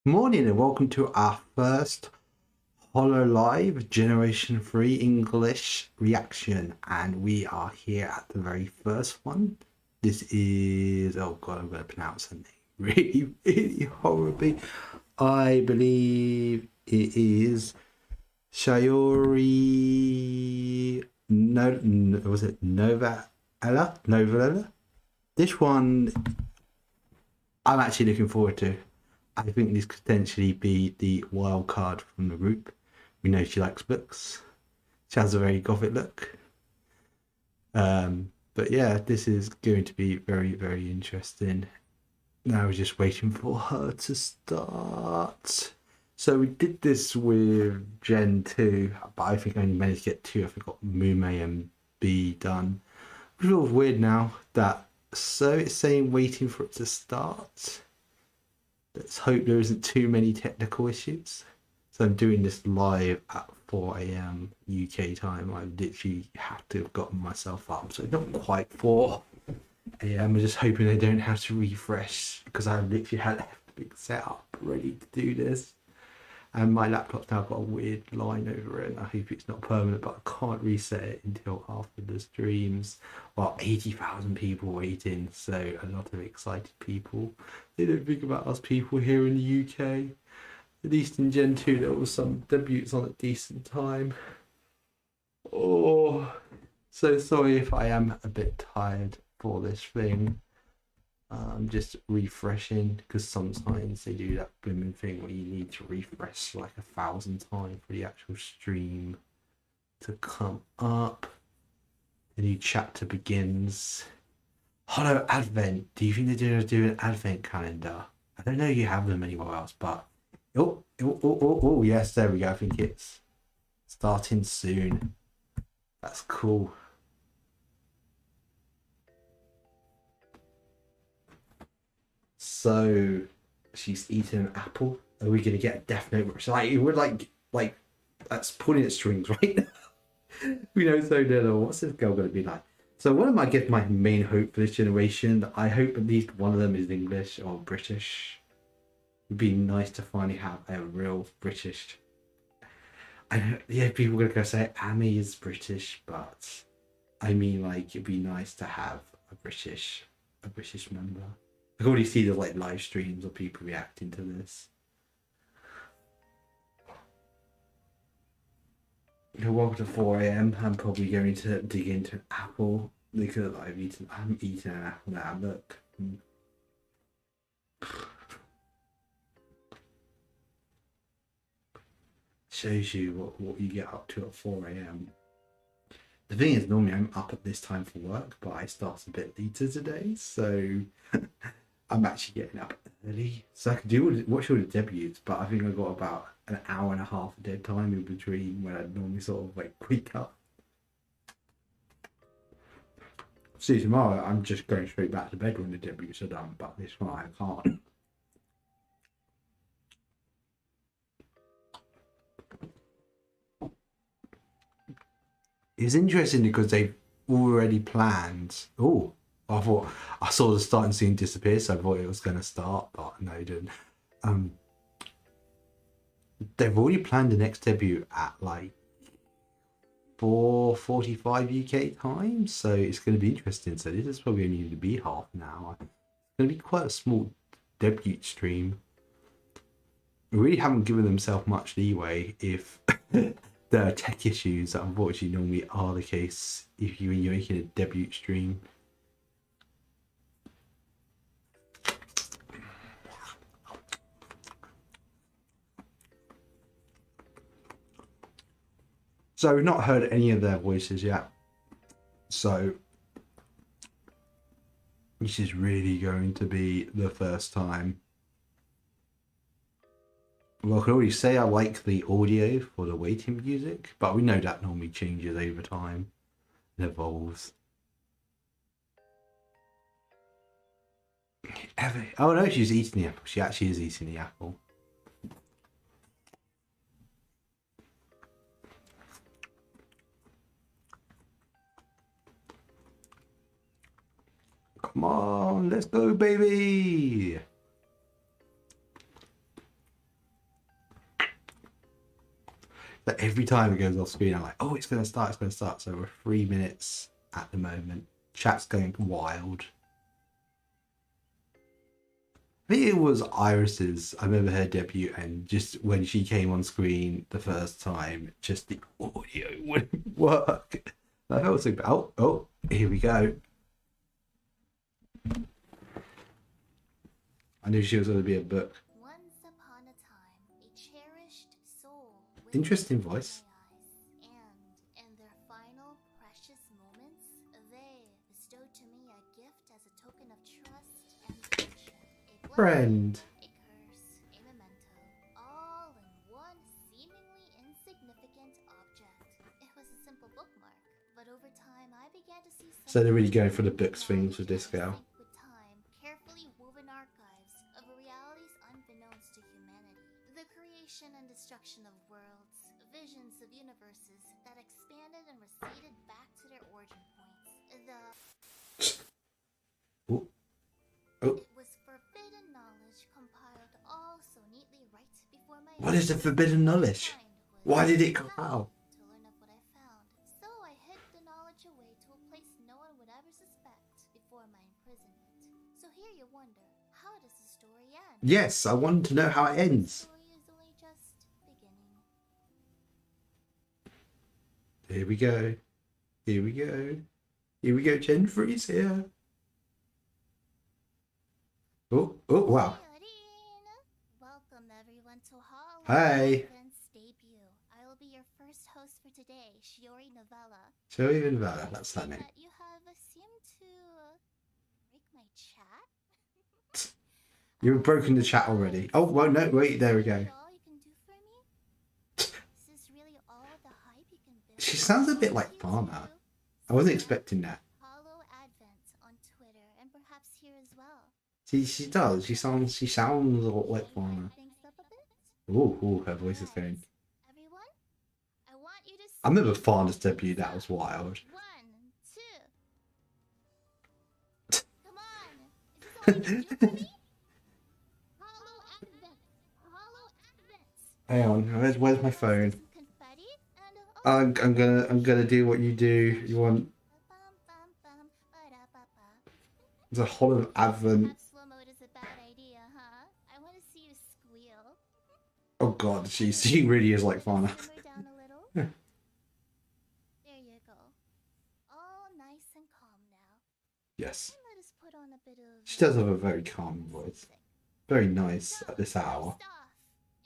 Morning and welcome to our first hololive Generation 3 English reaction, and we are here at the very first one. This is, oh god, I'm going to pronounce her name really horribly. I believe it is Shiori, no, was it Novella? This one I'm actually looking forward to. I think this could potentially be the wild card from the group. We know she likes books. She has a very gothic look. But yeah, this is going to be very interesting. Now we're just waiting for her to start. So we did this with Gen 2, but I think I only managed to get 2. I think I got Mume and B done. Which feels weird now that so it's saying waiting for it to start. Let's hope there isn't too many technical issues. So I'm doing this live at 4 a.m. UK time. I literally have to have gotten myself up. So not quite 4 a.m. I'm just hoping I don't have to refresh because I literally had everything set up ready to do this. And my laptop's now got a weird line over it. And I hope it's not permanent, but I can't reset it until after the streams. Well, 80,000 people waiting, so a lot of excited people. They don't think about us people here in the UK. At least in Gen 2, there was some debuts on at decent time. Oh, so sorry if I am a bit tired for this thing. I'm just refreshing because sometimes they do that blooming thing where you need to refresh like 1,000 times for the actual stream to come up. The new chapter begins. Hello, Advent. Do you think they're going to do an Advent calendar? I don't know if you have them anywhere else, but oh, yes, there we go. I think it's starting soon. That's cool. So she's eating an apple. Are we gonna get a death note? So like it would like that's pulling at strings right now. We know so little. What's this girl gonna be like? So one of my main hope for this generation, I hope at least one of them is English or British. It'd be nice to finally have a real British. I know, yeah, people are gonna go say Amy is British, but I mean like it'd be nice to have a British member. I can already see the like live streams of people reacting to this. Welcome to 4 a.m. I'm probably going to dig into an apple because I'm eating an apple now. Look. Shows you what you get up to at 4 a.m. The thing is, normally I'm up at this time for work, but I start a bit later today, so I'm actually getting up early. So I can watch all the debuts, but I think I got about an hour and a half of dead time in between when I normally sort of like wake up. See, tomorrow I'm just going straight back to bed when the debuts are done, but this one I can't. It's interesting because they've already planned. Oh, I saw the starting scene disappear, so I thought it was going to start, but no, it didn't. Um, they've already planned the next debut at like 4:45 UK time, so it's going to be interesting. So this is probably only going to be half an hour. It's going to be quite a small debut stream. They really haven't given themselves much leeway if there are tech issues that unfortunately normally are the case when you're making a debut stream. So we've not heard any of their voices yet. So this is really going to be the first time. Well, I can already say I like the audio for the waiting music, but we know that normally changes over time and evolves. Oh no, she's eating the apple. She actually is eating the apple. Come on, let's go, baby. But every time it goes off screen, I'm like, oh, it's going to start, it's going to start. So we're 3 minutes at the moment. Chat's going wild. I think it was Iris's. I remember her debut, and just when she came on screen the first time, just the audio wouldn't work. I felt so bad. Oh, here we go. I knew she was going to be a book. Once upon a time, a cherished soul. Interesting voice. And in their final precious moments, they bestowed to me a gift as a token of trust and friendship. A Friend. blessing, a curse, a memento, all in one seemingly insignificant object. It was a simple bookmark, but over time I began to see. So they're really going for the books things with this girl. With time, carefully woven archives of realities unbeknownst to humanity. The creation and destruction of worlds, visions of universes that expanded and receded back to their origin points. It was forbidden knowledge compiled all so neatly right before my eyes. What is the forbidden knowledge? Why did it come out? To learn of what I found, so I hid the knowledge away to a place no one would ever suspect before my imprisonment. So here you wonder, how does the story end? Yes, I want to know how it ends. The story is only just beginning. Here we go. Here we go. Here we go. Gen 3's here. Oh, wow. Welcome everyone to hololive Hi. debut. I will be your first host for today, ShioriNovella. ShioriNovella, that's that name. You have seemed to break my chat. You've broken the chat already. Oh, well, no, wait, there we go. All you can do for me? Is this really all the hype you can build? She sounds a bit like Farmer. I wasn't expecting that. Hollow Advent on Twitter and perhaps here as well. She does. She sounds a lot like Farmer. Ooh, her voice is going. Everyone, I want you to I remember Farmer's debut. That was wild. 1, 2. Come on. Is this all you can do for me? Hollow Advent. Hollow Advent. Hang on. Where's my phone? Confetti and I'm gonna do what you do. You want the Hollow Advent. Perhaps slow mode is a bad idea, huh? I want to see you squeal. Oh god, she really is like Farmer. Simmer down a little. Yeah. There you go. All nice and calm now. Yes. And let us put on a bit of. She does have a very calm voice. Very nice at this hour. First off,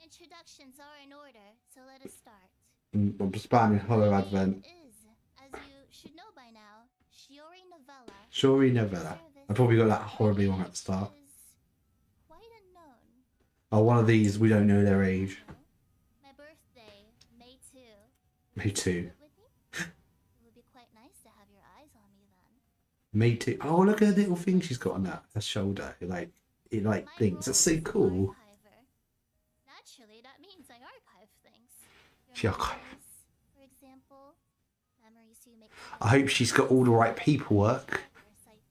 introductions are in order, so let us start. I'm spamming Hollow Advent. Is, as you should know by now, ShioriNovella. ShioriNovella. I probably got that horribly wrong at the start. Is quite unknown. Oh, one of these, we don't know their age. My birthday, May 2. Me too. With me? It would be quite nice to have your eyes on me then. Me too. Oh, look at the little thing she's got on her shoulder. It like blinks. That's so cool. Archiver. Naturally, that means I archive things. She Your archive. memories, for example, memories you make. I hope she's got all the right paperwork,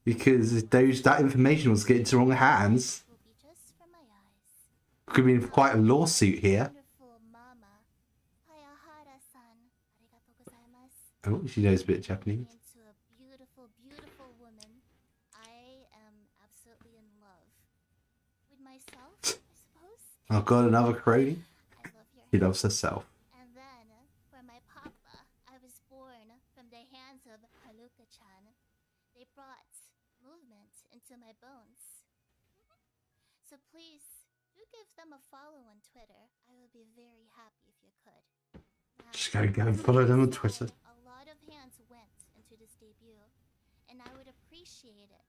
because that information was getting to wrong hands. Will be just from my eyes. Could be in quite a lawsuit here. Wonderful mama. Hayahara-san. Arigatou gozaimasu. Oh, she knows a bit of Japanese. Into a beautiful, beautiful woman. I am absolutely in love with myself, I suppose. Oh god, another crony. I love your She loves herself. And then, for my papa, I was born from the hands of Haruka-chan. They brought movement into my bones. So please, do give them a follow on Twitter. I would be very happy if you could. Now, Just go and follow them on Twitter. a lot of hands went into this debut, and I would appreciate it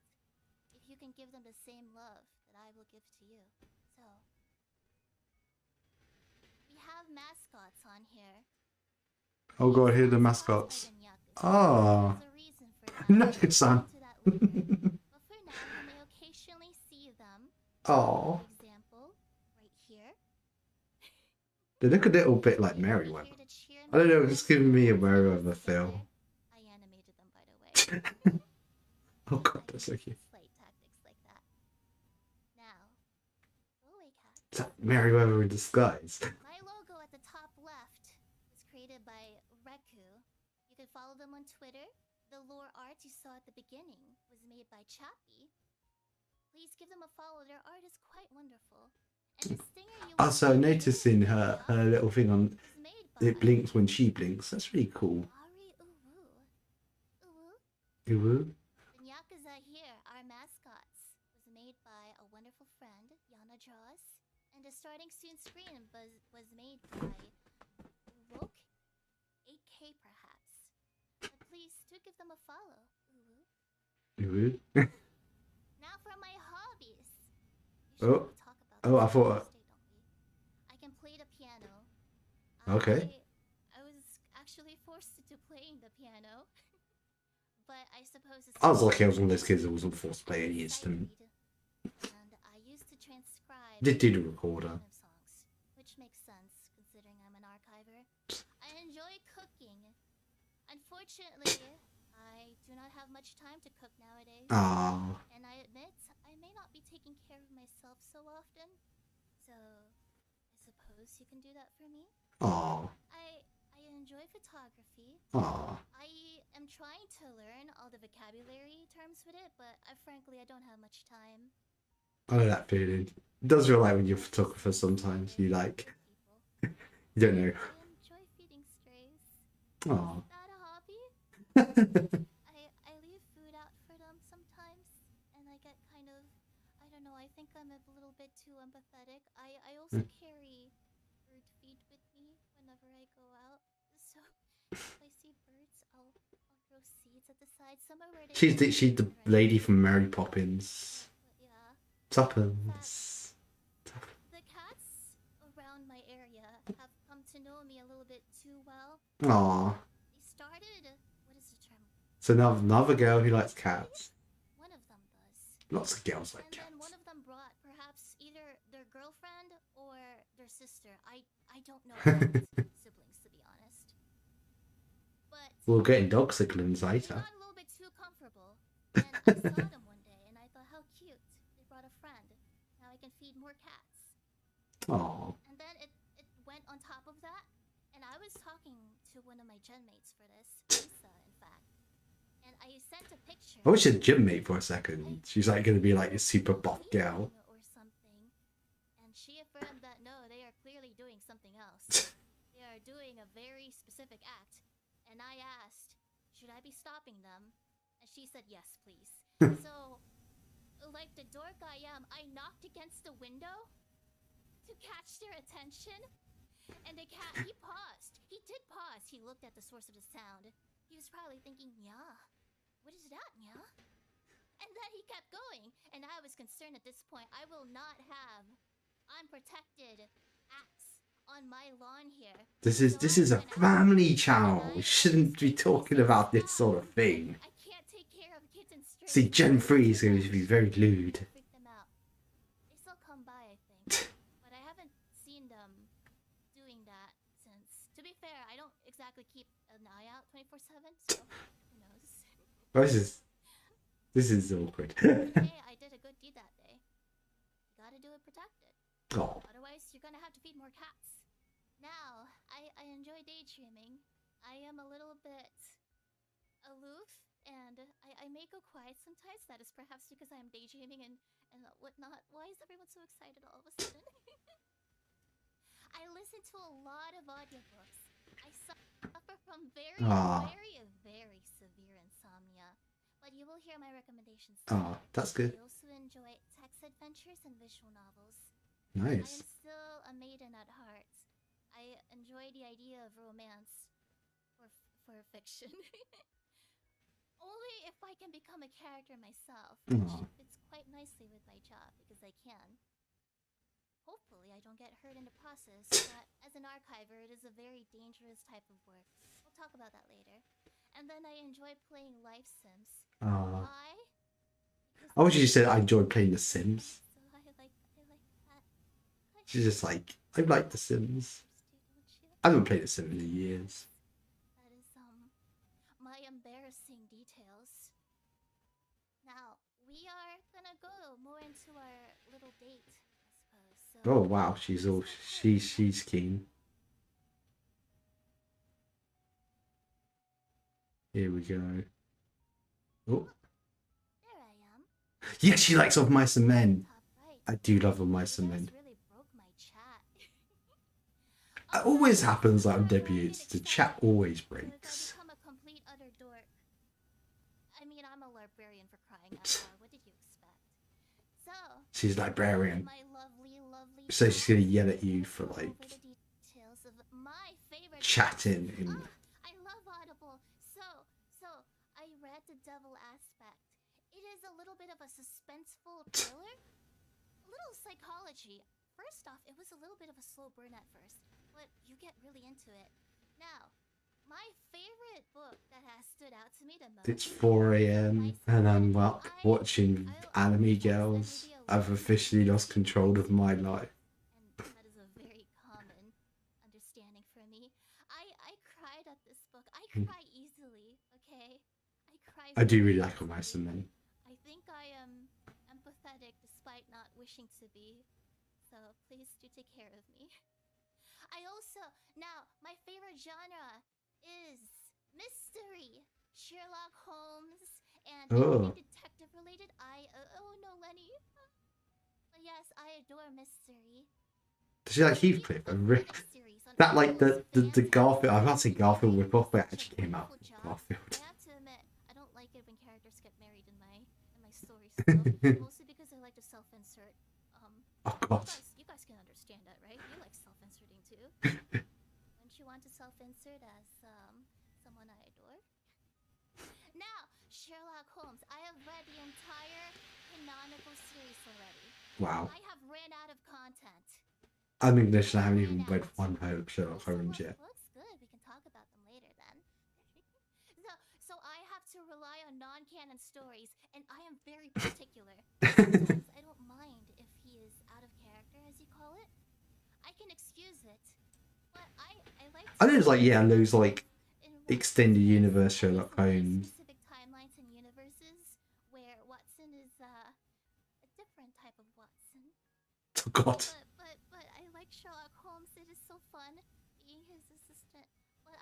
if you can give them the same love that I will give to you. So, we have mascots on here. Oh god, here are the mascots. Ah, Naka-san. But for now, you may occasionally see them. Oh, For example, right here. they look a little bit like Merryweather. I don't know, it's giving me a Merryweather feel. I animated them, by the way. Oh god, that's so cute. Slight tactics like that. Now, go away, cat. Is that Merryweather in disguise? My logo at the top left was follow them on Twitter. The lore art you saw at the beginning was made by Chappie. Please give them a follow. Their art is quite wonderful. And the stinger you Also, noticing her little thing on was made by it blinks when she blinks. That's really cool. Ari Uwu. Uwu? Uwu. The Yakuza here, our mascots, was made by a wonderful friend, Yana Draws. And the starting soon screen was made by Woke 8K perhaps. But please do give them a follow. Uwu. Uwu. Now for my hobbies. You Oh. should talk about Oh, I this thought- on Thursday, don't we? I can play the piano. Okay. I was actually forced into playing the piano. But I suppose it's I was lucky I was one of those kids that wasn't forced to play any instrument. And I used to transcribe Did do the recorder. kind of songs, which makes sense considering I'm an archiver. I enjoy cooking. Unfortunately, I do not have much time to cook nowadays. Ah. And I admit, I may not be taking care of myself so often. So, I suppose you can do that for me? Ah. I enjoy photography. Ah. I am trying to learn all the vocabulary terms with it, but frankly, I don't have much time. I know that feeling. It does feel like when you're a photographer sometimes you like People. you don't know. I enjoy feeding strays. Ah. Is that a hobby? I leave food out for them sometimes, and I get kind of, I don't know, I think I'm a little bit too empathetic. I also carry bird feed with me whenever I go out. So if I see birds, I'll throw seeds at the side. Somewhere where they She's don't the get lady from Mary Poppins. But yeah. Tuppence. The cats around my area have come to know me a little bit too well. Aw. They started, what is the term? So another girl who likes cats. One of them does. Lots of girls like And then one cats. of them brought perhaps either their girlfriend or their sister. I don't know about siblings, to be honest. But We're getting dog siglings they later. got a little bit too comfortable. And I saw them one day and I thought, how cute. They brought a friend. Now I can feed more cats. Aw. And then it went on top of that. And I was talking to one of my gen mates for this, Lisa, in fact. And I sent a picture. I wish she had gym mate for a second. She's like gonna be like a super buff girl. Or something. And she affirmed that no, they are clearly doing something else. They are doing a very specific act. And I asked, should I be stopping them? And she said, yes, please. So, like the dork I am, I knocked against the window to catch their attention. And the cat, he paused. He did pause. He looked at the source of the sound. He was probably thinking, yeah, what is that, yeah? And then he kept going. And I was concerned at this point. I will not have unprotected acts on my lawn here. This is a family channel. We shouldn't be talking about this sort of thing. I can't take care of kittens straight. See, Gen 3 is going to be very lewd. Freak them out. They still come by, I think. But I haven't seen them doing that since. To be fair, I don't exactly keep an eye out 24/7, so who knows. This is awkward. Hey, I did a good deed that day. You gotta do it protected. Oh. Otherwise, you're gonna have to feed more cats. Now, I enjoy daydreaming. I am a little bit aloof, and I may go quiet sometimes. That is perhaps because I am daydreaming and whatnot. Why is everyone so excited all of a sudden? I listen to a lot of audiobooks. I suffer from very, Ah. very severe insomnia. But you will hear my recommendations. Oh, that's good. I also enjoy text adventures and visual novels. I Nice. am still a maiden at heart. I enjoy the idea of romance for fiction. Only if I can become a character myself, which Aw. fits quite nicely with my job because I can. Hopefully I don't get hurt in the process, but as an archiver it is a very dangerous type of work. We'll talk about that later. And then I enjoy playing life sims. Oh. Why? I wish you said I enjoyed playing The Sims. So I like that. She's just like, I like The Sims. Don't you? I haven't played The Sims in years. That is my embarrassing details. Now we are gonna go more into our little date, I suppose. So Oh wow, she's keen. Here we go. Oh, There I am. yeah, she likes Of Mice and Men. Top right. I do love Of You Mice and guys Men. really broke my chat. It Oh always no, happens you like on weren't what I had debuts. The chat expected. always Because I breaks. become a complete utter dork. I mean, I'm a librarian for crying out loud. What did you expect? So, She's librarian, my lovely so she's gonna chat, yell at you let's for go over like the details of my favorite books. chatting in. Ah, I love Audible. So I read The Devil Aspect. It is a little bit of a suspenseful thriller, a little psychology. First off, it was a little bit of a slow burn at first, but you get really into it. Now, my favorite book that has stood out to me the It's most 4 is a.m. Nice and Guy. I'm up watching I'll anime accidentally girls. be I've alone officially and lost read control of books my at night, life. and that is a very common understanding for me. I cried at this book. I cry easily, okay? I cry I do very really like Of Mice easily. and Men. I think I am empathetic despite not wishing to be. So please do take care of me. I also now my favorite genre is mystery. Sherlock Holmes and anything Oh, detective related. Oh no, Lenny. Yes, I adore mystery. does she like We Heathcliff? have Reddit series on That like Audible is the Garfield. I'm not fantastic. saying Garfield They do ripoff, but it such a actually came out wonderful with job. I Garfield. have to admit, I don't like it when characters get married in my stories though. Mostly because I like to self-insert. Oh You God. guys you guys can understand that, right? You like self-inserting too. Don't you want to self-insert as someone I adore? Now, Sherlock Holmes. I have read the entire canonical series already. Wow. I have ran out of content. I'm English and I I haven't ran even read out. one Sherlock So Holmes what yet. books? Good. We can talk about them later then. So I have to rely on non-canon stories, and I am very particular. Sometimes I don't mind if he is out of character, as you call it. I can excuse it, but I like I to know it's like immerse yeah, those myself like in extended Watson's case. universe I use Sherlock a lot of Holmes. specific timelines and universes where Watson is a different type of Watson. Oh God. But I like Sherlock Holmes. It is so fun being his assistant. But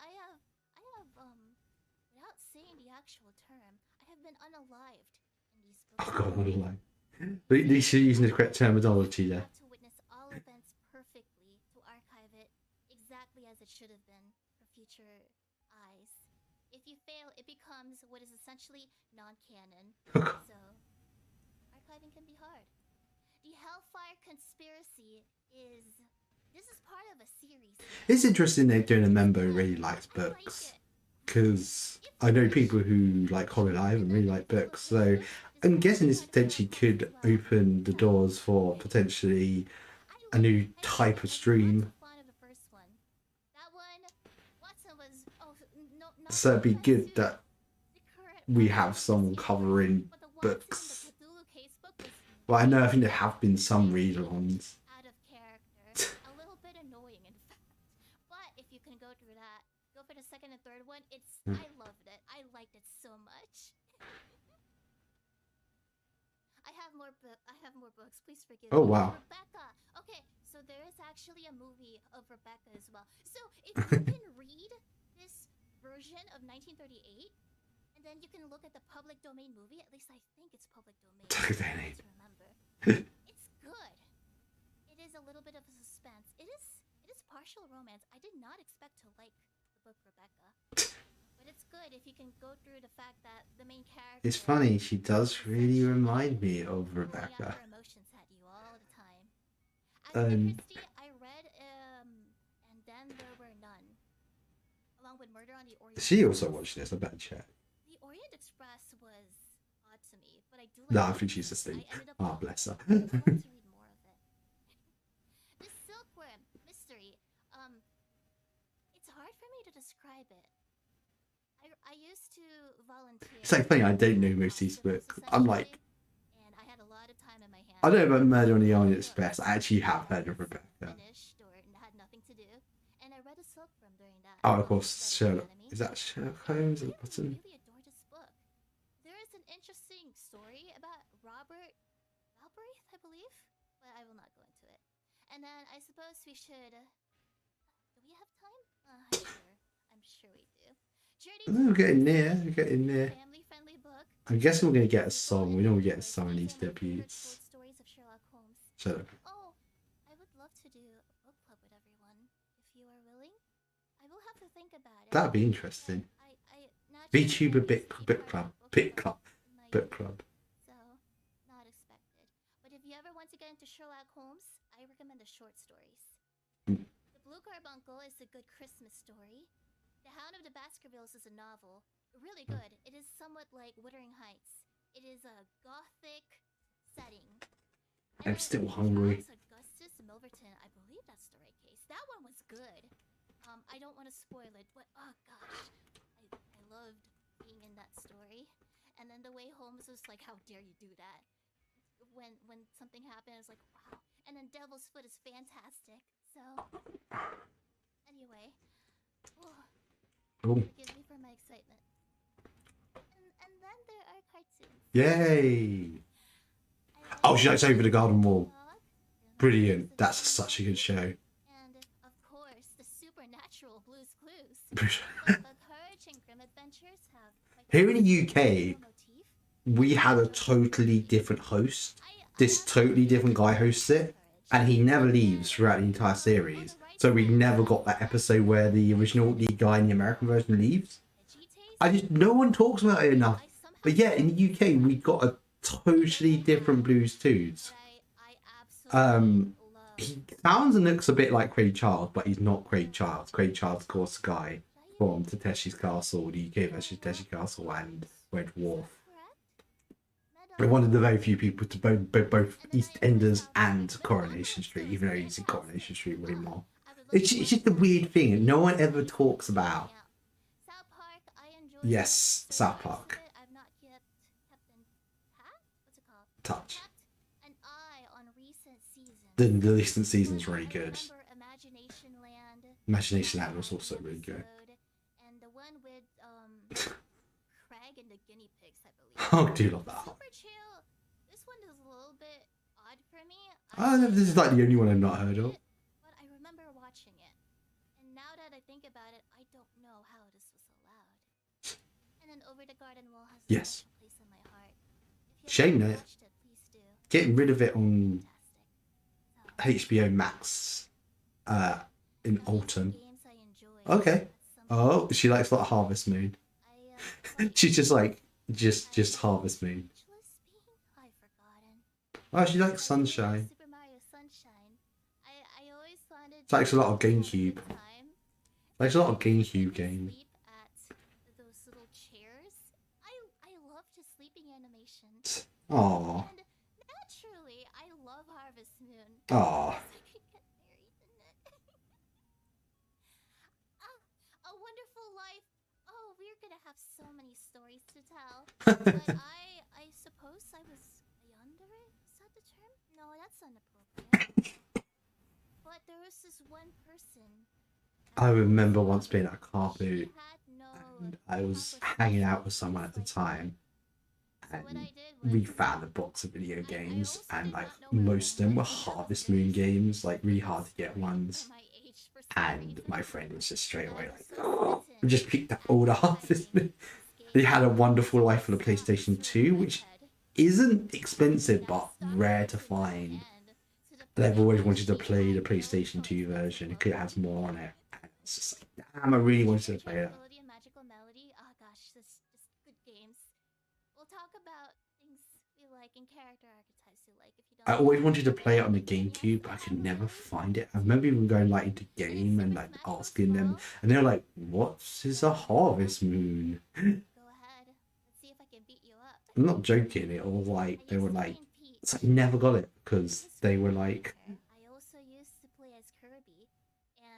without saying the actual term, I have been unalived in these Oh books God, I'm already. lying. But at least you're using the correct terminology You there. have to witness all events perfectly to archive it exactly as it should have been for future eyes. If you fail, it becomes what is essentially non-canon. So, archiving can be hard. The Hellfire Conspiracy is this is part of a series. It's interesting they're doing a It's member who good. really likes I like books. it. Because I know people who like hololive and really like books. So I'm guessing this potentially could open the doors for potentially a new type of I was not stream. too fond of the first one. That one, Watson was no, not So no it'd be offense good to that the current we have Watson someone either, covering but the Watson in the books. Cthulhu casebook was Well, I know I think there very, have been some very read-alongs. out of character, a little bit annoying in fact. But if you can go through that, go for the second and third one. I loved it. I liked it so much. I have more books. Please forgive Oh me. Oh, wow. Rebecca. Okay, so there is actually a movie of Rebecca as well. So if you can read this version of 1938, and then you can look at the public domain movie. At least I think it's public domain. I need to remember. It's good. It is a little bit of a suspense. It is partial romance. I did not expect to like the book Rebecca. But it's good if you can go through the fact that the main character It's funny, she is does really essentially remind me of pouring out Rebecca. her emotions at you all the time. Agatha Christie, I read and then there were none, along with Murder on the Orient She Express. also watched this, I bet chat. The Orient Express was odd to me, but I do like. No, I think she's asleep. I ended up Ah, liking bless it. her. I want to read more of it. The Silkworm mystery. It's hard for me to describe it. I used to volunteer. It's like funny, I don't know most of these books. I'm like, and I had a lot of time in my hands. I don't know about Murder on the Orient Express. I actually have heard of Rebecca. Finished or had nothing to do, and I read a Silkworm during that. Oh, of course, Sherlock. Is that Sherlock Holmes at the I bottom? really adore this book. There is an interesting story about Robert Galbraith, I believe, but I will not go into it. And then I suppose we should. Do we have time? I'm sure we do. Journey Oh, we're to getting Christmas near. We're getting near. family-friendly book. I'm guessing we're gonna get a The book song. We and know we get a like song in 20 these of my favorite debuts. short stories of Sherlock Holmes. So Oh, I would love to do a book club with everyone. If you are willing, I will have to think about it. that'd be But interesting. I naturally VTuber always take book part in club. book Book club. in my Book youth, club. so not expected. But if you ever want to get into Sherlock Holmes, I recommend the short stories. Mm. The Blue Carbuncle is a good Christmas story. The Hound of the Baskervilles is a novel. Really good. It is somewhat like Wuthering Heights. It is a gothic setting. I'm And still hungry. Charles Augustus Milverton, I believe that's the right case. That one was good. I don't want to spoil it, but oh gosh, I loved being in that story. And then the way Holmes was like, "How dare you do that?" When something happened, I was like, "Wow." And then Devil's Foot is fantastic. So anyway, oh, Oh, forgive me for my excitement. And then there are cartoons. yay! I like Oh, she likes Over the Garden Wall. Dog, Brilliant. That's such a good show. and of course the supernatural Blue's Clues. But the Courage and Grim Adventures have quite Here in the a UK, motif. we had a totally different host. I This have totally to different guy say hosts it, Courage. and he never leaves throughout the entire series. So we never got that episode where the original lead guy in the American version leaves. No one talks about it enough. But yeah, in the UK, we got a totally different Blues Tunes. I absolutely love. He sounds and looks a bit like Craig Charles, but he's not Craig Charles. Craig Charles, of course, the guy from Takeshi's Castle, the UK version of Takeshi's Castle, and Red Dwarf. But one of the very few people to both EastEnders and Coronation Street, even though he's in Coronation Street way more. It's just a weird thing, and no one ever talks about. South Park, I enjoy Yes, South Park. I've not yet kept in what's it called? Touch. Kept an eye on recent seasons. The recent season's really good. I remember Imagination Land. Imagination Land was also really good. And the one with Craig and the guinea pigs, I believe. Oh, I do love that. Super chill. This one is a little bit odd for me. This is like the only one I've not heard of. But I remember watching it. And now that I think about it, I don't know how this was allowed. And then Over the Garden Wall has a Yes. special place in my heart. If you Shame haven't that watched it, please do. getting rid of it on Fantastic. HBO Max in autumn. Games I enjoy. Okay. Some Oh, she likes like Harvest Moon. I She's just like just Harvest Moon. I've forgotten. Oh, she likes Sunshine. Super Mario Sunshine. I always wanted It's like a lot of to have a GameCube. good time. Likes a lot of I used GameCube to games. sleep at those little chairs. I love his sleeping animations. Aw. And naturally, I love Harvest Moon. Aw. I could get married in it. A Wonderful Life. Oh, we're gonna have so many stories to tell. But I suppose I was yandere? Is that the term? No, that's inappropriate. But there was this one person. I remember once being at a car boot She had no and I was proper hanging out social with someone at the skills like time, So what I and did we was found a box of video I games, also and did like not know where most of them were Legend of Harvest Zelda Moon is games, like really hard to because get for ones. my age for some And reason. my friend was just straight away I like, was so oh, we smitten just picked up at all the archiving Harvest Moon. these They had a games Wonderful into Life for the songs PlayStation in 2, my which head. isn't expensive And I but stuck rare to to the find. end to the And I've point always where wanted to she play the had no PlayStation 2 choice but to version look because it has more on away. it. And it's just like, damn, I really wanted to Secret play that. Tranquility and Magical Melody. Oh gosh, this just good games. We'll talk about things we like and character archetypes we like if you don't I always mind. wanted to play it on the Anything else GameCube, but I that could I've never always find it. I wanted remember to even going like into do? game and Super like Smash Bros. asking them, Brawl? and they're like, "What is a Harvest Moon?" Go ahead. Let's see if I can beat you up. I'm not joking. It was I like they used were to like, paint Peach. it's like never got it because This they were one like, here, I also used to play as Kirby,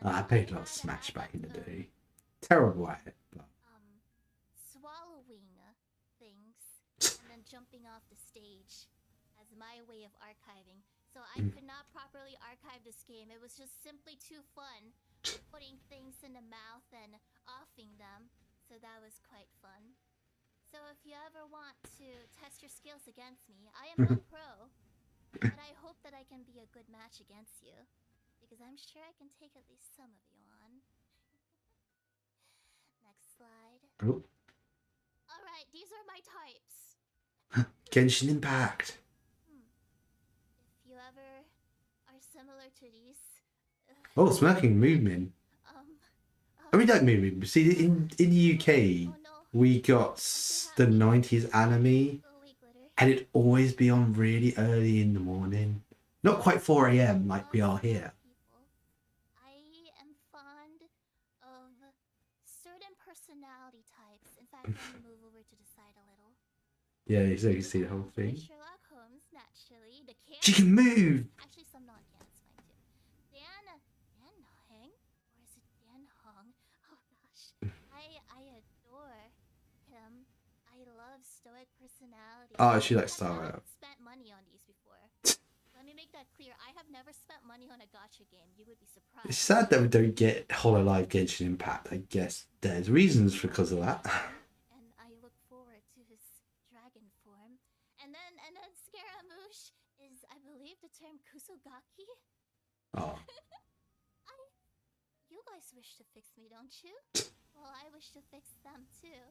and I I played a lot of had a Smash back in habit the of day. Terrible at it, but swallowing things and then jumping off the stage as my way of archiving. So I could not properly archive this game. It was just simply too fun putting things in the mouth and offing them. So that was quite fun. So if you ever want to test your skills against me, I am no pro, but I hope that I can be a good match against you, because I'm sure I can take at least some of you on. Next slide. Oh, Alright, these are my types. Genshin Impact. If you ever are similar to these, Oh, smirking movement. um, I mean, like movement. See, in the UK, oh no, we got the 90s anime, go away, glitter. and it'd always be on really early in the morning. Not quite 4 a.m. like we are here. People. I am fond of certain personality types. In fact, let me move over to the side a little. Yeah, so you can see the whole My thing. Sherlock Holmes, naturally. The can. She can move! Actually, some non-can. It's fine too. Dan Heng, or is it Dan Hong? Oh gosh, I adore him. I love stoic personality. Oh, she likes I Star have Wars. not spent money on these before. Let me make that clear. I have never spent money on a gacha game. You would be surprised. It's sad that we don't get hololive Genshin Impact. I guess there's reasons because of that. And I look forward to his dragon form. And then Scaramouche is, I believe, the term Kusugaki. Oh, You guys wish to fix me, don't you? Well, I wish to fix them too.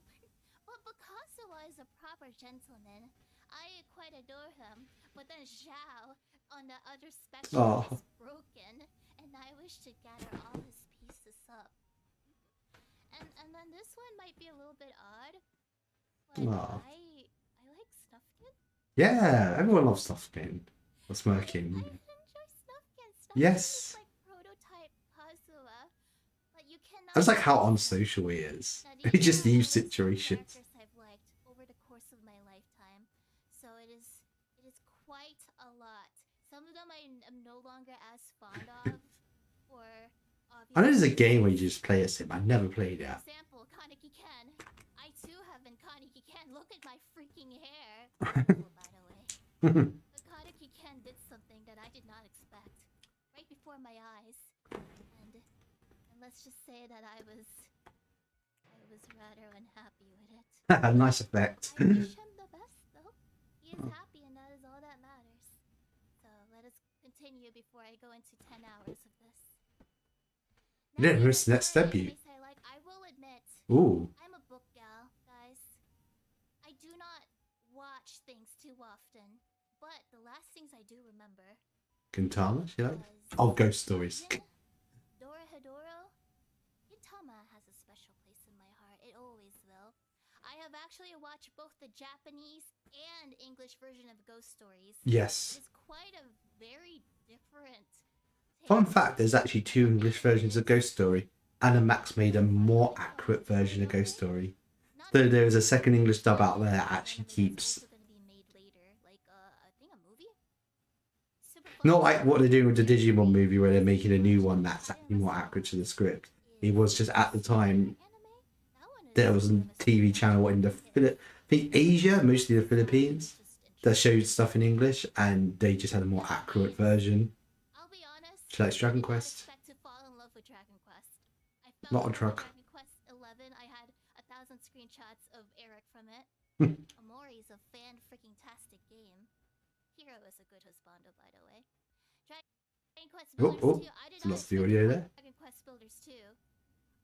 But Bakasawa is a proper gentleman. I quite adore him. But then Zhao, on the other spectrum, oh, is broken, and I wish to gather all his pieces up. And then this one might be a little bit odd, but oh. I like Snufkin. Yeah, everyone loves Stuffkin. Or smirking. I enjoy Snufkin. Snufkin Yes. is like prototype Kazuha, but you cannot. That's like how unsocial he is. He just leaves situations. I've liked over the course of my lifetime, so it is quite a lot. Some of them I am no longer as fond of, or I know there's a game where you just play as him. I never played it. For example, Kaneki Ken. I too have been Kaneki Ken. Look at my freaking hair. Beautiful, by the way. But Kaneki Ken did something that I did not expect right before my eyes, and let's just say that I was rather unhappy with it. Nice effect. I wish him the best, though. He is happy, and that is all that matters. So let us continue before I go into 10 hours of this. You didn't miss the next debut. I will admit, Ooh. I'm a book gal, guys. I do not watch things too often, but the last things I do remember Gintama, she liked? was Oh, ghost stories. Dorohedoro. Gintama has a special place in my heart. It always will. I have actually watched both the Japanese and English version of Ghost Stories. Yes. It's quite a very different. Fun fact, there's actually 2 English versions of Ghost Story. Animax made a more accurate version of Ghost Story. So there is a second English dub out there that actually keeps... Not like what they're doing with the Digimon movie where they're making a new one that's actually more accurate to the script. It was just at the time there was a TV channel in the I think Asia, mostly the Philippines, that showed stuff in English, and they just had a more accurate version. She likes Dragon Quest. Not a truck. Dragon Quest 11, I had 1,000 screenshots of Eric from it. Amori is a fan-freaking-tastic game. Hero is a good husbando, by the way. Dragon Quest Builders 2, I did not lost the audio there. Dragon Quest Builders 2.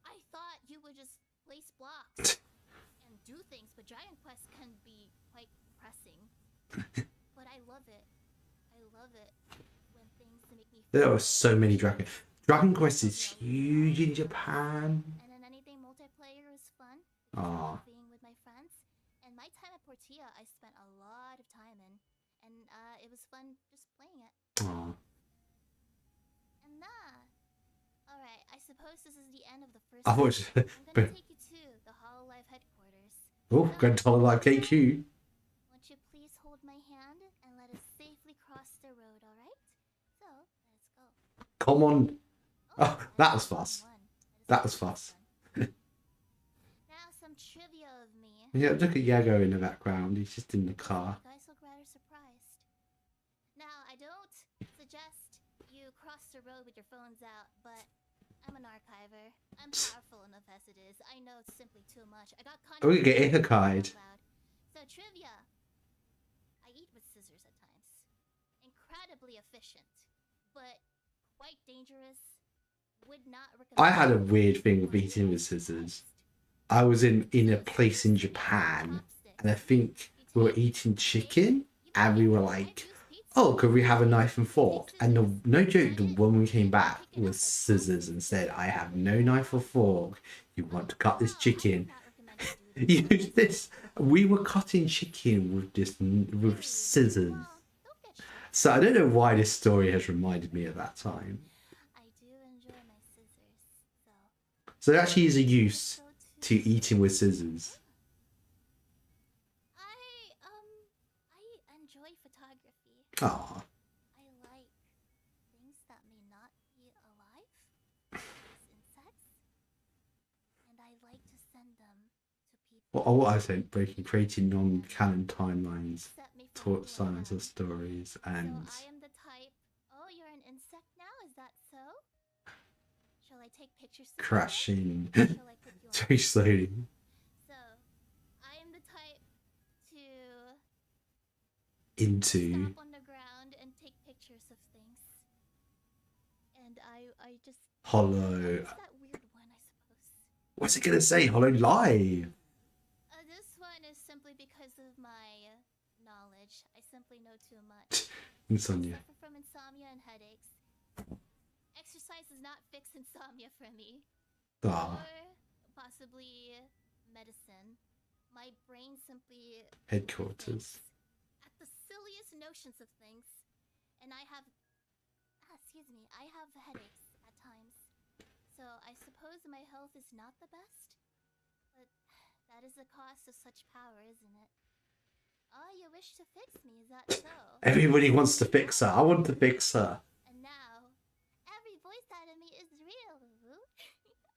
I thought you would just place blocks and do things, but Dragon Quest can be quite depressing. But I love it. I love it when things make me feel There are so many Dragon Quest is huge in Japan. And then anything multiplayer is fun. Aww. Being with my friends. And my time at Portilla, I spent a lot of time in. And it was fun just playing it. Aww. And alright, I suppose this is the end of the first I thought I'm gonna take you to the hololive headquarters. oh, going to hololive KQ. Won't you please hold my hand and let us safely cross the road, alright? So, let's go. Come on. Oh, that was fast. That was fast. Now some trivia of me. Yeah, look at Yago in the background. He's just in the car. You guys look rather surprised. Now, I don't suggest you cross the road with your phones out, but I'm an archiver. I'm powerful enough as it is. I know it's simply too much. I got content. We get Ihakied. So trivia. I eat with scissors at times. Incredibly efficient, but quite dangerous. Would not recommend. I had a weird thing with eating with scissors. I was in a place in Japan, and I think we were eating chicken, and we were like, "Oh, could we have a knife and fork?" And no joke, the woman came back with scissors and said, "I have no knife or fork. You want to cut this chicken? Use this." We were cutting chicken with just with scissors. So I don't know why this story has reminded me of that time. I do enjoy my scissors, so So there actually is a I hope use so to too. eating with scissors. I enjoy photography. Ah, I like things that may not be alive, as insects, and I like to send them to people what I said, breaking, creating that non-canon timelines, set me taught feeling science of down. stories, So and I am the type. Oh, you're an insect now? Is that so? Shall I take pictures of you then? crashing Or shall I put you on very camera? slowly. So, I am the type to Into stop on the ground and take pictures of things. And I just hollow. what's that weird one, I suppose? What's it gonna say? Hololive. This one is simply because of my knowledge. I simply know too much. I Insomnia. suffer from insomnia and headaches. Exercise does not fix insomnia for me. Ah, Or possibly medicine. My brain simply headquarters. thinks at the silliest notions of things. And I have I have headaches at times. So I suppose my health is not the best. But that is the cost of such power, isn't it? Oh, you wish to fix me, is that so? Everybody wants to fix her. I want to fix her. And now, every voice out of me is real.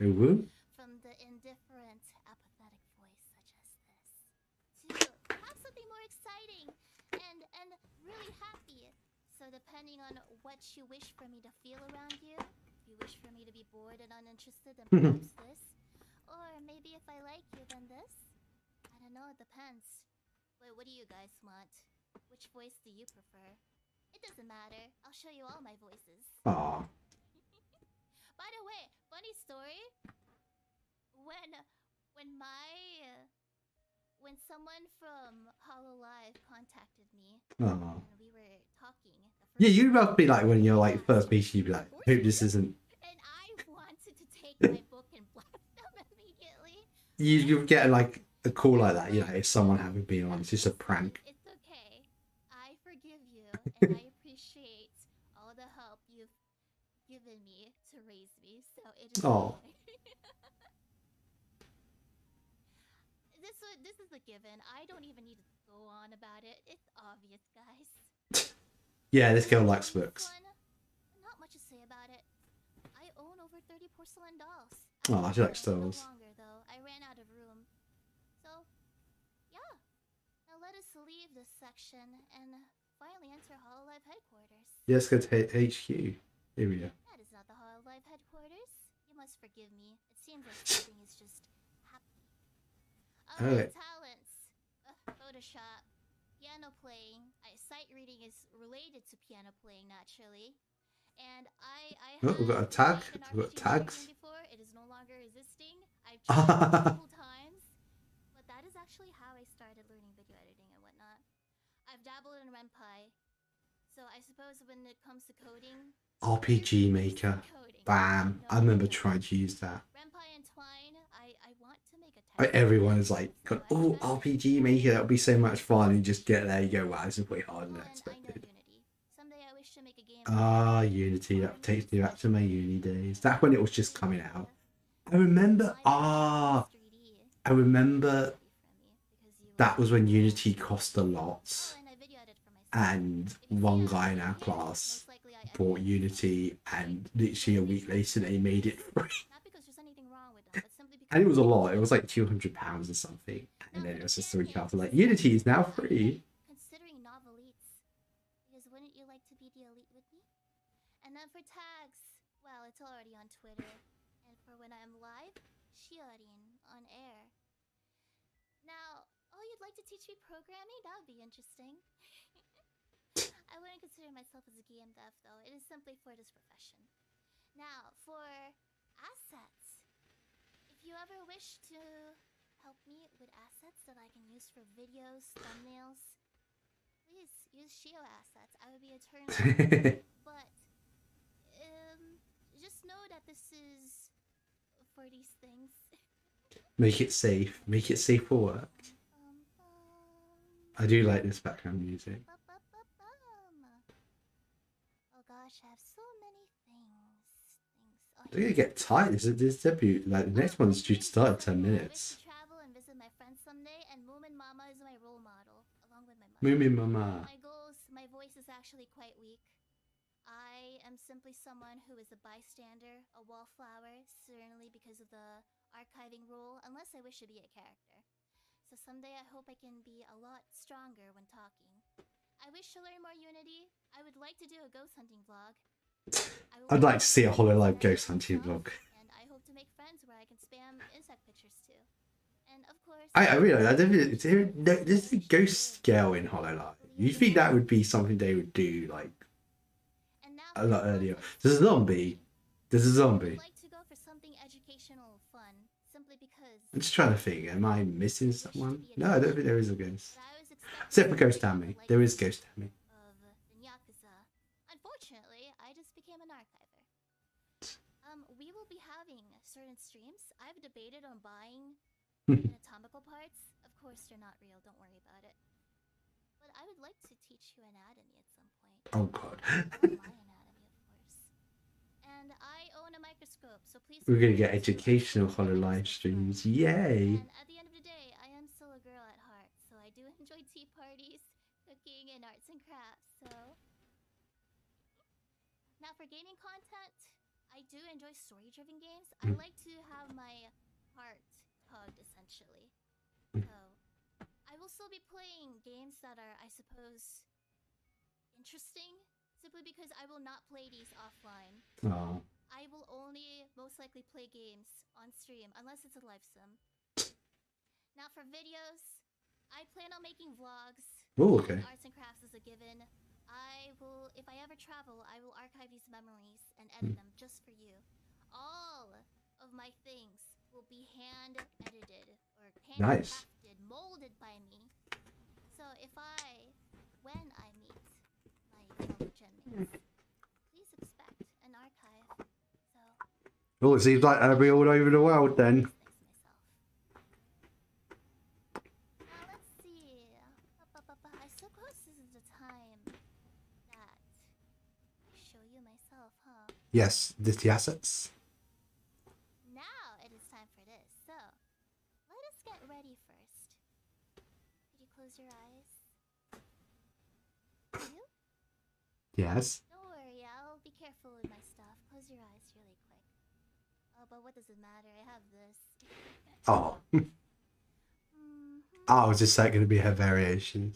Ooh. From the indifferent, apathetic voice such as this, to perhaps something more exciting and really happy. So depending on what you wish for me to feel around you, if you wish for me to be bored and uninterested, then perhaps this. Or maybe if I like you, then this. I don't know, it depends. Wait, what do you guys want? Which voice do you prefer? It doesn't matter. I'll show you all my voices. Ah, By the way, funny story. When my when someone from hololive contacted me ah. and we were talking, the Yeah, first you'd time rather be like when you're they like asked first me, meeting, you'd be like, "Who hope is this you?" isn't. And I wanted to take my book and blast them immediately. You're getting like a call like that, you know, But if someone having been on, it's just a listen, prank. it's okay. I forgive you, and I appreciate all the help you've given me to raise me. So it is Oh, fine. This is a given. I don't even need to go on about it. It's obvious, guys. yeah, this girl And likes this books. one, not much to say about it. I own over 30 porcelain dolls. Oh, she likes No dolls. longer though. I ran out of room. So, yeah. Now let us leave this section and finally enter hololive headquarters. Yeah, let's go to HQ area. That is not the hololive headquarters. You must forgive me. It seems like something is just happening. Oh, Alright, talents. Photoshop. Piano playing. Sight reading is related to piano playing, naturally. And I oh, we've got a have tag. made an We've got RPG tags. game before. It is no longer existing. I've tried multiple times. But that is actually how I started learning video editing and whatnot. I've dabbled in Renpai. So I suppose when it comes to coding, RPG Maker. coding. Bam. No, I remember no. trying to use that. Renpai and Twine, I want to make a test. Everyone is like, So I oh, tried it. RPG Maker, that would be so much fun. And you just get there, you go, wow, this is way harder than Oh, I and I know expected. Unity. Someday I wish to make a game. Ah, Unity. That takes me back to my uni days. That's when it was just coming out. I remember, I remember that was when Unity cost a lot. And one guy in our class bought Unity, and literally a week later they made it free. And it was a lot. It was like £200 or something. And then it was just a week after, like, Unity is now free. Considering novelites, because wouldn't you like to be the elite with me? And then for tags, well, it's already on Twitter. And for when I'm live, Shiorin on air. Now, oh, you'd like to teach me programming? That would be interesting. I wouldn't consider myself as a game dev, though. It is simply for this profession. Now, for assets. If you ever wish to help me with assets that I can use for videos, thumbnails, please use Shio assets. I would be eternally grateful. But just know that this is for these things. Make it safe. Make it safe for work. I do like this background music. Oh gosh, I have so many things. They're gonna get tight. This debut, like the next one's due to start in 10 minutes. I wish to travel and visit my friends someday, and Moomin Mama is my role model, along with my mother. Moomin Mama. My goals, my voice is actually quite weak. I am simply someone who is a bystander, a wallflower, certainly because of the archiving rule, unless I wish to be a character. So someday I hope I can be a lot stronger when talking. I wish to learn more Unity. I would like to do a ghost hunting vlog. I'd like to see a hololive ghost hunting vlog. And I hope to make friends where I can spam insect pictures too. And of course, I realise there's a ghost girl in hololive. You think that would be something they would do like a lot earlier? There's a zombie. There's a zombie. I'd like to go for something educational, fun, simply because. I'm just trying to think. Am I missing someone? No, I don't think there is a ghost. Except for Ghost Tammy. There is Ghost Tammy. Of the Yakuza. Unfortunately, I just became an archiver. We will be having certain streams. I've debated on buying anatomical parts. Of course, they're not real. Don't worry about it. But I would like to teach you anatomy at some point. Oh God. My anatomy, of course. And I own a microscope, so please. We're gonna get educational hololive streams. Yay! And at the end of the day, I am still a girl at heart, so I do enjoy tea parties, cooking, and arts and crafts. So now for gaming content, I do enjoy story-driven games. I like to have my heart tugged, essentially. So I will still be playing games that are, I suppose, interesting, simply because I will not play these offline. Oh. I will only most likely play games on stream, unless it's a live sim. Now for videos, I plan on making vlogs. Oh, okay. Arts and crafts is a given. I will, if I ever travel, I will archive these memories and edit them just for you. All of my things will be hand edited or handcrafted, molded by me. So when I meet my fellow gen mates, please expect an archive. So. Oh, it seems like I'll be all over the world then. I suppose this is the time that I show you myself, huh? Yes, the assets. Now it is time for this. So, let us get ready first. Could you close your eyes? You? Yes. Don't worry, I'll be careful with my stuff. Close your eyes really quick. Oh, but what does it matter? I have this. Oh. Oh, is this like going to be her variation?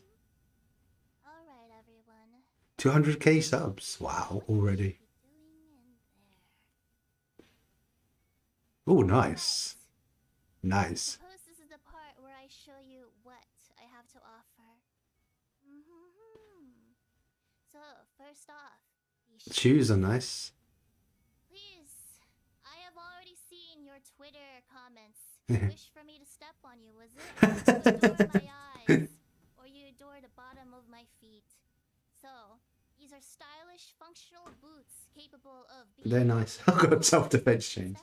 Alright, everyone. 200k subs. Wow, already. Oh, nice. Nice. Suppose this is the part where I show you what I have to offer. So, first off, The shoes are nice. Please, I have already seen your Twitter comments. You wish for me to step on you, was it? You adore my eyes, or you adore the bottom of my feet. So, these are stylish, functional boots capable of being. They're nice. I've got self-defense chains.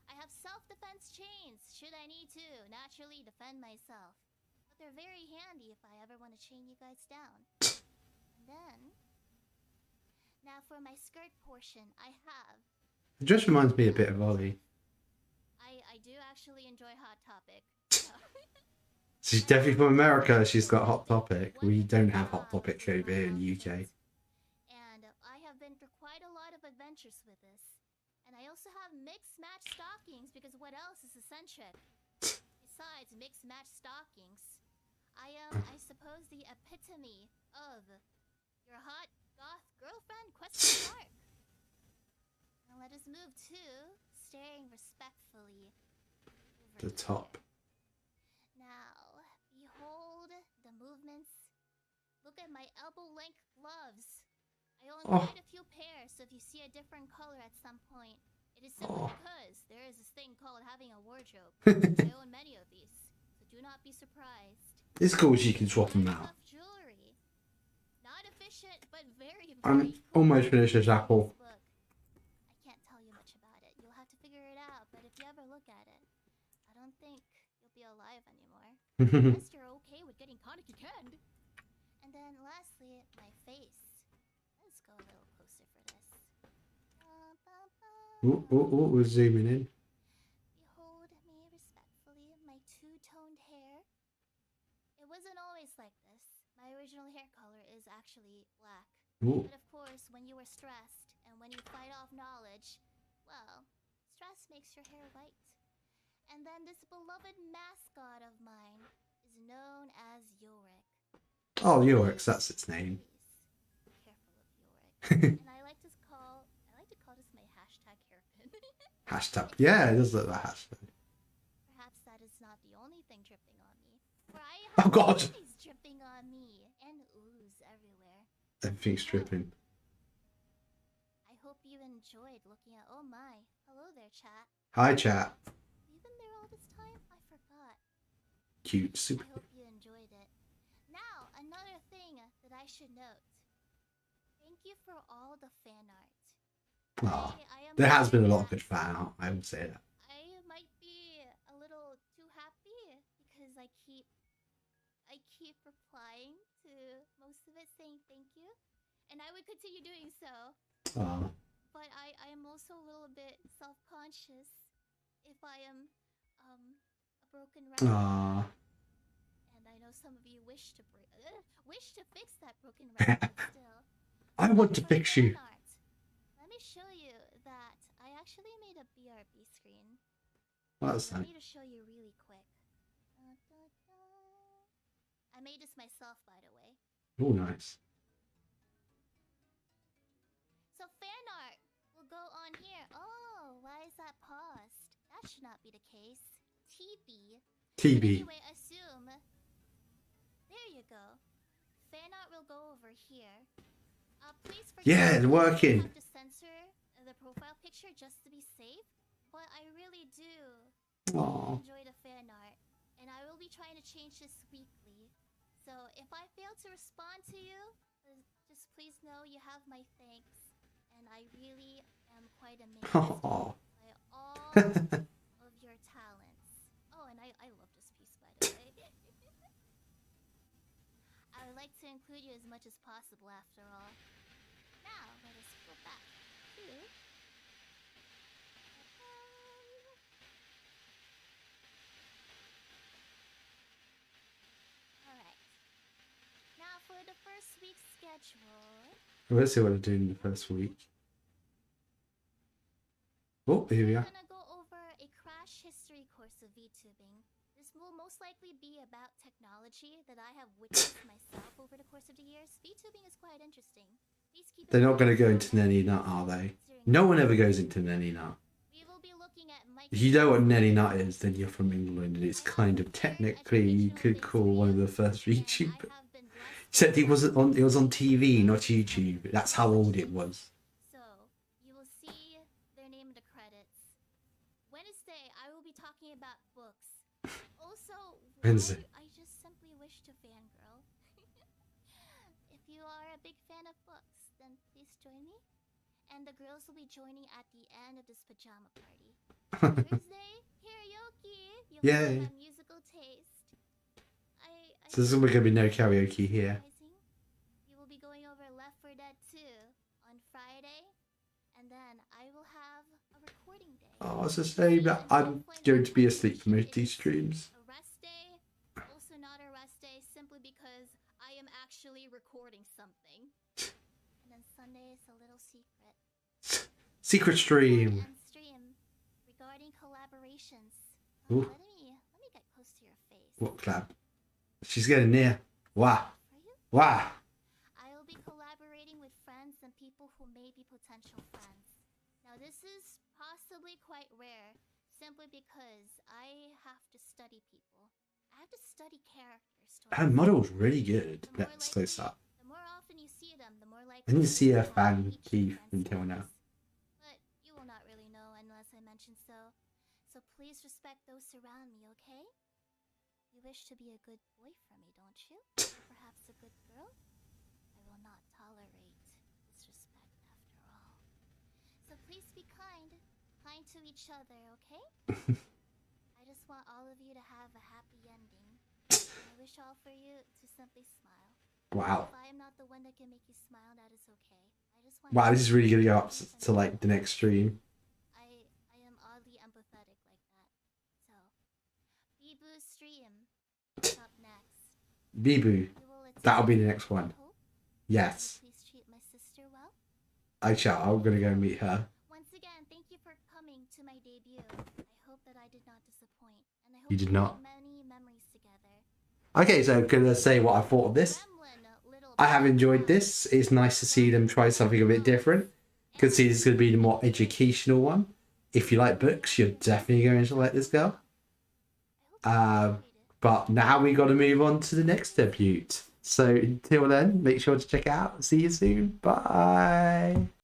I have self-defense chains, should I need to naturally defend myself. But they're very handy if I ever want to chain you guys down. And then, now for my skirt portion, I have. It just reminds me a bit of Ollie. I do actually enjoy Hot Topic. She's definitely from America. She's got Hot Topic. We don't have Hot Topic over here in the UK. And I have been through quite a lot of adventures with this. And I also have mixed match stockings because what else is eccentric? Besides mixed match stockings, I am, I suppose, the epitome of your hot goth girlfriend ? Now let us move to staring respectfully over The top. Now, behold the movements. Look at my elbow-length gloves. I own quite a few pairs, so if you see a different color at some point, it is simply because there is this thing called having a wardrobe. I own many of these. do not be surprised. It's cool she can swap them out. Tough jewelry. Not efficient, but very, I'm very almost finished this apple. Look, I can't tell you much about it. You'll have to figure it out, but if you ever look at it, I don't think you'll be alive anymore. Unless you're okay with getting Kaneki canned. And then lastly, my face. Let's go a little closer for this. We're zooming in. Behold me respectfully, my two-toned hair. It wasn't always like this. My original hair color is actually black. Ooh. But of course, when you are stressed and when you fight off knowledge, well, stress makes your hair white. And then this beloved mascot of mine is known as Yorick. Oh, Yorix, that's its name. Careful of Yorick. And I like to call this my hashtag hairpin. Hashtag. Yeah, it does look like hashtag. Perhaps that is not the only thing dripping on me. For I have Oh, God. things dripping on me and ooze everywhere. Everything's dripping. I hope you enjoyed looking at. Oh my. Hello there, chat. Hi, chat. You've been there all this time? I forgot. Cute. Super. I hope you enjoyed it. Now, another thing that I should note. Thank you for all the fan art. Oh, I am there has been a lot of sorry good fan art, I would say that. I might be a little too happy because I keep replying to most of it saying thank you. And I would continue doing so. Oh. But I am also a little bit self-conscious if I am a broken record. Aww. And I know some of you wish to fix that broken record, but still. I want to fix you. Art, let me show you that I actually made a BRB screen. What's Let that? me to show you really quick. I made this myself, by the way. Oh, nice. So fan art will go on here. Oh, why is that paused? That should not be the case. TB. TB. Anyway, assume. There you go. Fan art will go over here. Please forgive Yeah, it's me, working. I have to censor the profile picture just to be safe, but I really do Aww. enjoy the fan art, and I will be trying to change this weekly. So if I fail to respond to you, just please know you have my thanks, and I really am quite amazed Aww. by all of your talents. Oh, and I love this piece, by the way. I would like to include you as much as possible after all. Now, let us go back to... Alright. Now for the first week's schedule... Let's see what I'm doing in the first week. Oh, here we are. I'm gonna go over a crash history course of VTubing. This will most likely be about technology that I have witnessed myself over the course of the years. VTubing is quite interesting. Please keep They're not going to go into Nenny Nut, are they? No one ever goes into Nenny Nut. We will be looking at If you know what Nenny Nut is, then you're from England, and it's kind of technically you could call one of the first YouTubers. Except it wasn't on. It was on TV, not YouTube. That's how old it was. So you will see their name in the credits. Wednesday, I will be talking about books. Also, Wednesday. I just simply wish to fangirl. If you are a big fan of books, then please join me. And the girls will be joining at the end of this pajama party. Thursday, karaoke. You will Yay. have musical taste. So there's going to be no karaoke here. We will be going over Left 4 Dead 2 on Friday, and then I will have a recording day. Oh, it's a shame that I'm going to be asleep for most of these streams. A rest day, also not a rest day, simply because I am actually recording something. And then Sunday is a little secret. Secret stream. And stream regarding collaborations. Ooh. Let me get close to your face. What collab? She's getting near. Wow. For you? Wow. I will be collaborating with friends and people who may be potential friends. Now this is possibly quite rare, simply because I have to study people. I have to study characters. Her model's really good. The more Let's close likely- up. The more often you see them, the more likely. I didn't see her you will fan have each teeth friend's until now. feelings. But you will not really know unless I mention so. So please respect those around me, okay? You wish to be a good boy for me, don't you? Perhaps a good girl? I will not tolerate disrespect after all. So please be kind. Kind to each other, okay? I just want all of you to have a happy ending. I wish all for you to simply smile. Wow. If I am not the one that can make you smile, that is okay. I just want Wow, you this is really gonna go up to to like the next stream. I am oddly empathetic like that. So, Bibu's stream is up next. Bibu, You will that'll be attend, the next one. I hope. Yes, Please treat my sister well. I shall. I'm gonna go meet her. Once again, thank you for coming to my debut. I hope that I did not disappoint, and I hope You did we not. made many memories together. Okay, so gonna say what I thought of this. Gremlin, little I have enjoyed dog. this. It's nice to see them try something a bit different. Could see this is gonna be the more educational one. If you like books, you're definitely going to like this girl. I hope you enjoyed. But now we got to move on to the next debut. So until then, make sure to check it out. See you soon. Bye.